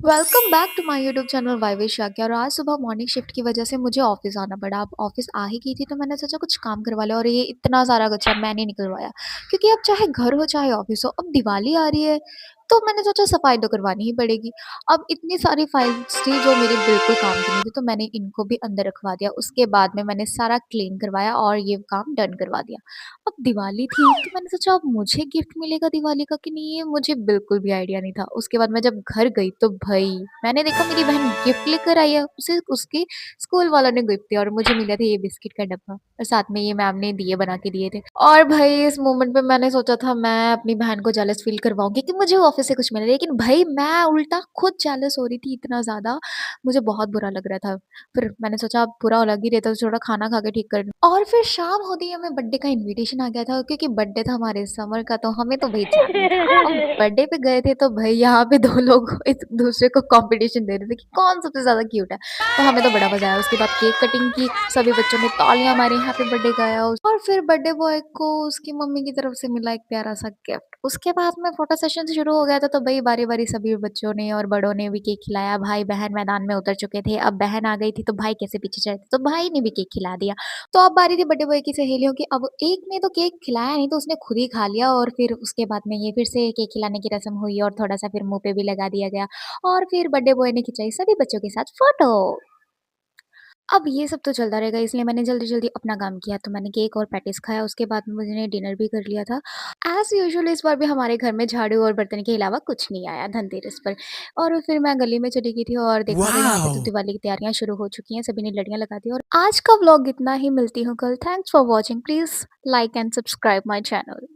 Welcome back to my YouTube channel Vivesh Shakya और आज सुबह मॉर्निंग शिफ्ट की वजह से मुझे ऑफिस आना पड़ा। अब ऑफिस आ ही गई थी तो मैंने सोचा कुछ काम करवा लिया और ये इतना सारा कचरा मैंने निकलवाया क्योंकि अब चाहे घर हो चाहे ऑफिस हो, अब दिवाली आ रही है तो मैंने सोचा सफाई तो करवानी ही पड़ेगी। अब इतनी सारी फाइल्स थी जो मेरे बिल्कुल काम की नहीं थी तो मैंने इनको भी अंदर रखवा दिया। उसके बाद में मैंने सारा क्लीन करवाया और ये काम डन करवा दिया। अब दिवाली थी तो मैंने सोचा अब मुझे गिफ्ट मिलेगा दिवाली का कि नहीं, ये मुझे बिल्कुल भी आइडिया नहीं था। उसके बाद मैं जब घर गई तो भई मैंने देखा मेरी बहन गिफ्ट लेकर आई है, उसे उसके स्कूल वालों ने गिफ्ट दिया और मुझे मिला था ये बिस्किट का डब्बा और साथ में ये मैम ने दिए बना के दिए थे। और भाई इस मोमेंट पे मैंने सोचा था मैं अपनी बहन को जेलस फील करवाऊंगी कि मुझे ऑफिस से कुछ मिला, लेकिन भाई मैं उल्टा खुद जेलस हो रही थी इतना ज्यादा। मुझे बहुत बुरा लग रहा था। फिर मैंने सोचा अब पूरा लग ही रहता तो थोड़ा खाना खा के ठीक कर लूं। और फिर शाम होती ही हमें बर्थडे का इनविटेशन आ गया था क्योंकि बर्थडे था हमारे समर का तो हमें तो भाई जाना ही था। अब बर्थडे पे गए थे तो भाई यहाँ पे दो लोग एक दूसरे को कंपटीशन दे रहे थे कि कौन सबसे ज्यादा क्यूट है। तो हमें तो बड़ा मजा आया। उसके बाद केक कटिंग की, सभी बच्चों ने तालियां मारी, हैप्पी बर्थडे गाया और फिर बर्थडे बॉय को उसकी मम्मी की तरफ से मिला एक प्यारा सा गिफ्ट। उसके बाद में फोटो सेशन शुरू हो गया था तो भाई बारी बारी सभी बच्चों ने और बड़ों ने भी केक खिलाया। भाई बहन मैदान में उतर चुके थे, अब बहन आ गई थी तो भाई कैसे पीछे चले थे तो भाई ने भी केक खिला दिया। तो अब बारी थी बर्थडे बॉय की सहेलियों की। अब एक ने तो केक खिलाया नहीं तो उसने खुद ही खा लिया और फिर उसके बाद में ये फिर से केक खिलाने की रस्म हुई और थोड़ा सा फिर मुंह पे भी लगा दिया गया। और फिर बर्थडे बॉय ने खिंचाई सभी बच्चों के साथ फोटो। अब ये सब तो चलता रहेगा इसलिए मैंने जल्दी-जल्दी अपना काम किया। तो मैंने केक और पैटीज़ खाया, उसके बाद में मैंने डिनर भी कर लिया था। ऐज़ यूजुअल इस बार भी हमारे घर में झाड़ू और बर्तन के अलावा कुछ नहीं आया धनतेरस पर। और फिर मैं गली में चली गई थी और देखा तो यहाँ पे तो Wow! दिवाली की तैयारियाँ शुरू हो चुकी हैं, सभी ने लड़ियाँ लगा दी। और आज का व्लॉग इतना ही, मिलती हूँ कल। Thanks for watching, please like and subscribe my channel.